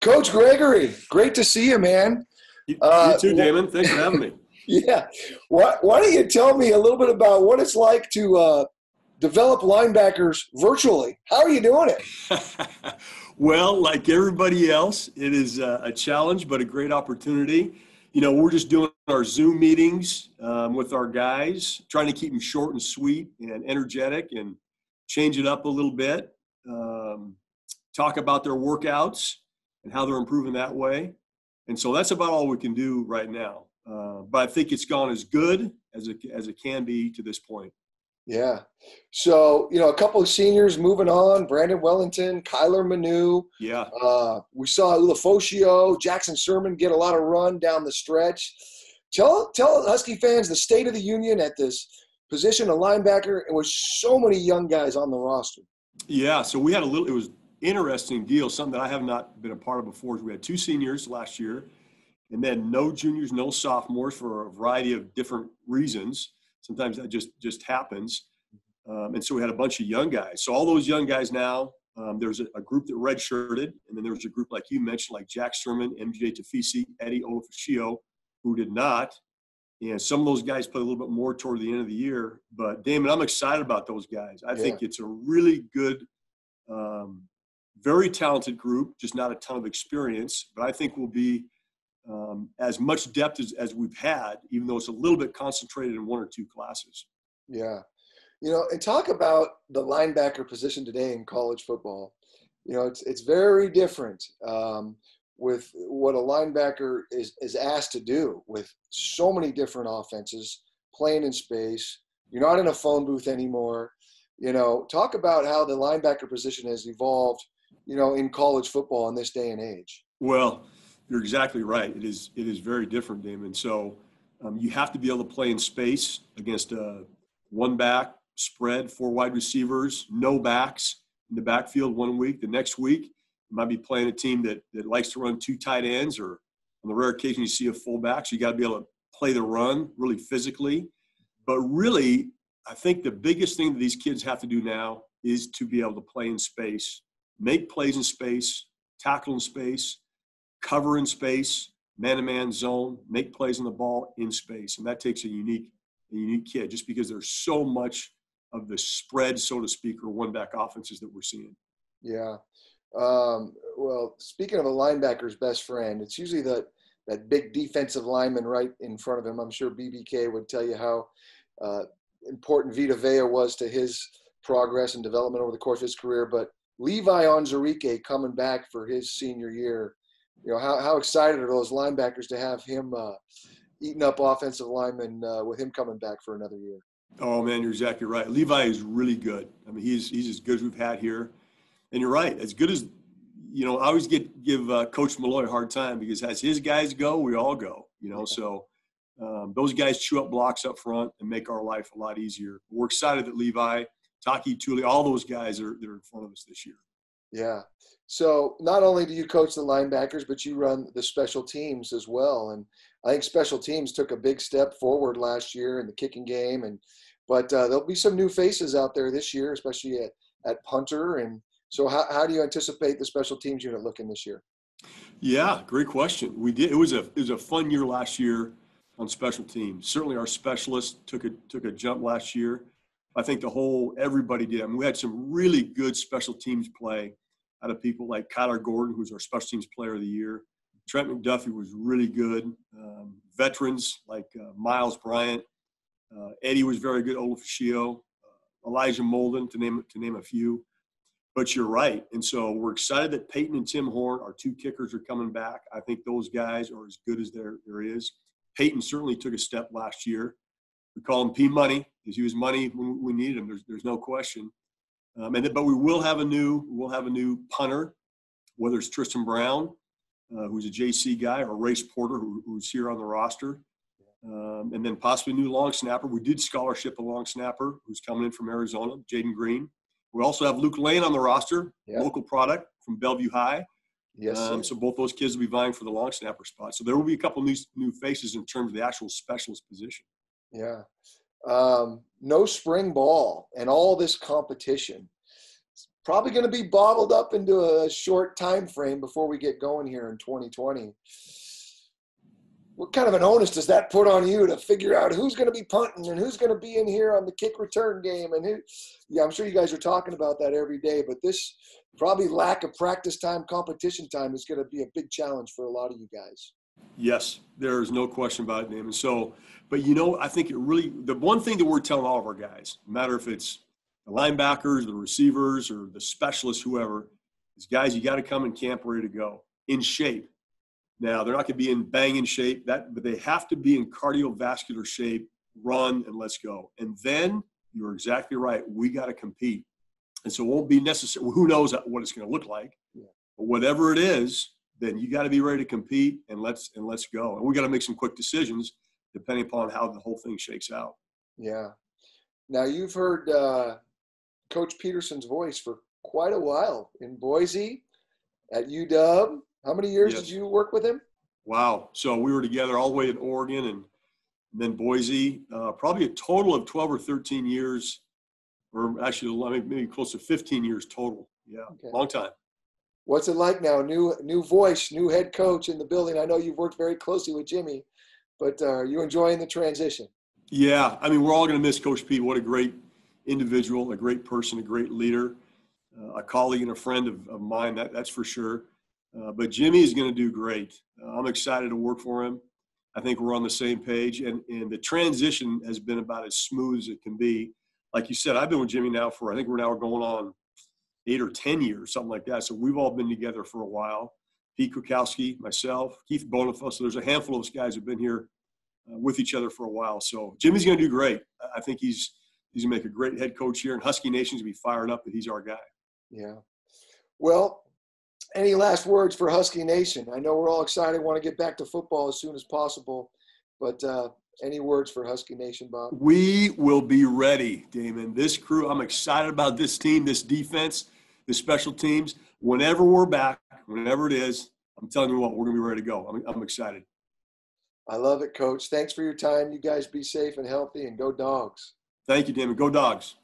Coach Gregory, great to see you, man. You too, Damon. Thanks for having me. Yeah. Why don't you tell me a little bit about what it's like to develop linebackers virtually? How are you doing it? Well, like everybody else, it is a challenge, but a great opportunity. You know, we're just doing our Zoom meetings with our guys, trying to keep them short and sweet and energetic and change it up a little bit. Talk about their workouts and how they're improving that way. And so that's about all we can do right now. But I think it's gone as good as it can be to this point. Yeah. So, a couple of seniors moving on, Brandon Wellington, Kyler Manu. Yeah. We saw Ulafoshio, Jackson Sermon get a lot of run down the stretch. Tell Husky fans the state of the union at this position of linebacker and with so many young guys on the roster. Yeah. So we had it was interesting deal, something that I have not been a part of before. We had 2 seniors last year and then no juniors, no sophomores for a variety of different reasons. Sometimes that just happens. And so we had a bunch of young guys. So all those young guys now, there's a group that redshirted, and then there was a group like you mentioned, like Jack Sermon, MJ Tafisi, Eddie Ulafoshio, who did not. And some of those guys played a little bit more toward the end of the year. But, Damon, I'm excited about those guys. I think it's a really good, very talented group, just not a ton of experience. But I think we'll be as much depth as we've had, even though it's a little bit concentrated in 1 or 2 classes. Yeah. And talk about the linebacker position today in college football. It's very different with what a linebacker is asked to do with so many different offenses, playing in space. You're not in a phone booth anymore. Talk about how the linebacker position has evolved, in college football in this day and age. Well, you're exactly right. It is very different, Damon. So you have to be able to play in space against a 1-back spread, 4 wide receivers, no backs in the backfield 1 week. The next week, you might be playing a team that likes to run 2 tight ends, or on the rare occasion you see a fullback. So you got to be able to play the run really physically. But really, I think the biggest thing that these kids have to do now is to be able to play in space, make plays in space, tackle in space, cover in space, man-to-man zone, make plays on the ball in space. And that takes a unique kid, just because there's so much of the spread, so to speak, or 1-back offenses that we're seeing. Yeah. Well, speaking of a linebacker's best friend, it's usually that big defensive lineman right in front of him. I'm sure BBK would tell you how important Vita Vea was to his progress and development over the course of his career. But Levi Onwuzurike coming back for his senior year, how excited are those linebackers to have him eating up offensive linemen with him coming back for another year? Oh, man, you're exactly right. Levi is really good. I mean, he's as good as we've had here. And you're right, as good as, I always give Coach Malloy a hard time because as his guys go, we all go, So those guys chew up blocks up front and make our life a lot easier. We're excited that Levi, Taki, Tuli, all those guys that are in front of us this year. Yeah. So not only do you coach the linebackers, but you run the special teams as well. And I think special teams took a big step forward last year in the kicking game. But there'll be some new faces out there this year, especially at punter. And so how do you anticipate the special teams unit looking this year? Yeah, great question. We did. It was a fun year last year on special teams. Certainly our specialists took a jump last year. I think everybody did. I mean, we had some really good special teams play out of people like Kyler Gordon, who's our special teams player of the year. Trent McDuffie was really good. Veterans like Miles Bryant. Eddie was very good. Ulafoshio, Elijah Molden, to name a few. But you're right. And so we're excited that Peyton and Tim Horn, our 2 kickers, are coming back. I think those guys are as good as there is. Peyton certainly took a step last year. We call him P-Money because he was money when we needed him. There's no question. But we will have a new punter, whether it's Tristan Brown, who's a JC guy, or Race Porter, who's here on the roster. And then possibly a new long snapper. We did scholarship a long snapper who's coming in from Arizona, Jaden Green. We also have Luke Lane on the roster, local product from Bellevue High. Yes. So both those kids will be vying for the long snapper spot. So there will be a couple new faces in terms of the actual specialist position. Yeah. No spring ball and all this competition. probably going to be bottled up into a short time frame before we get going here in 2020. What kind of an onus does that put on you to figure out who's going to be punting and who's going to be in here on the kick return game? And I'm sure you guys are talking about that every day, but this probably lack of practice time, competition time is going to be a big challenge for a lot of you guys. Yes, there is no question about it, Damon. So, but I think the one thing that we're telling all of our guys, no matter if it's the linebackers, the receivers, or the specialists, whoever, is guys, you got to come in camp ready to go, in shape. Now, they're not going to be in banging shape, but they have to be in cardiovascular shape, run, and let's go. And then you're exactly right. We got to compete. And so it won't be necessary. Who knows what it's going to look like? Yeah. But whatever it is, then you got to be ready to compete and let's go. And we got to make some quick decisions depending upon how the whole thing shakes out. Yeah. Now, you've heard Coach Peterson's voice for quite a while in Boise, at UW. How many years did you work with him? Wow. So we were together all the way in Oregon and then Boise, probably a total of 12 or 13 years, or actually maybe close to 15 years total. Yeah, okay. Long time. What's it like now? New voice, new head coach in the building. I know you've worked very closely with Jimmy, but are you enjoying the transition? Yeah. I mean, we're all going to miss Coach Pete. What a great individual, a great person, a great leader, a colleague and a friend of mine, that's for sure. But Jimmy is going to do great. I'm excited to work for him. I think we're on the same page. And the transition has been about as smooth as it can be. Like you said, I've been with Jimmy now I think we're going on 8 or 10 years, something like that. So we've all been together for a while. Pete Kukowski, myself, Keith Bonifus. So there's a handful of us guys who've been here with each other for a while. So Jimmy's going to do great. I think he's going to make a great head coach here. And Husky Nation's going to be fired up that he's our guy. Yeah. Well, any last words for Husky Nation? I know we're all excited, want to get back to football as soon as possible, but any words for Husky Nation, Bob? We will be ready, Damon. This crew, I'm excited about this team, this defense, the special teams. Whenever we're back, whenever it is, I'm telling you what, we're going to be ready to go. I'm excited. I love it, Coach. Thanks for your time. You guys be safe and healthy, and go Dogs. Thank you, Damon. Go Dogs.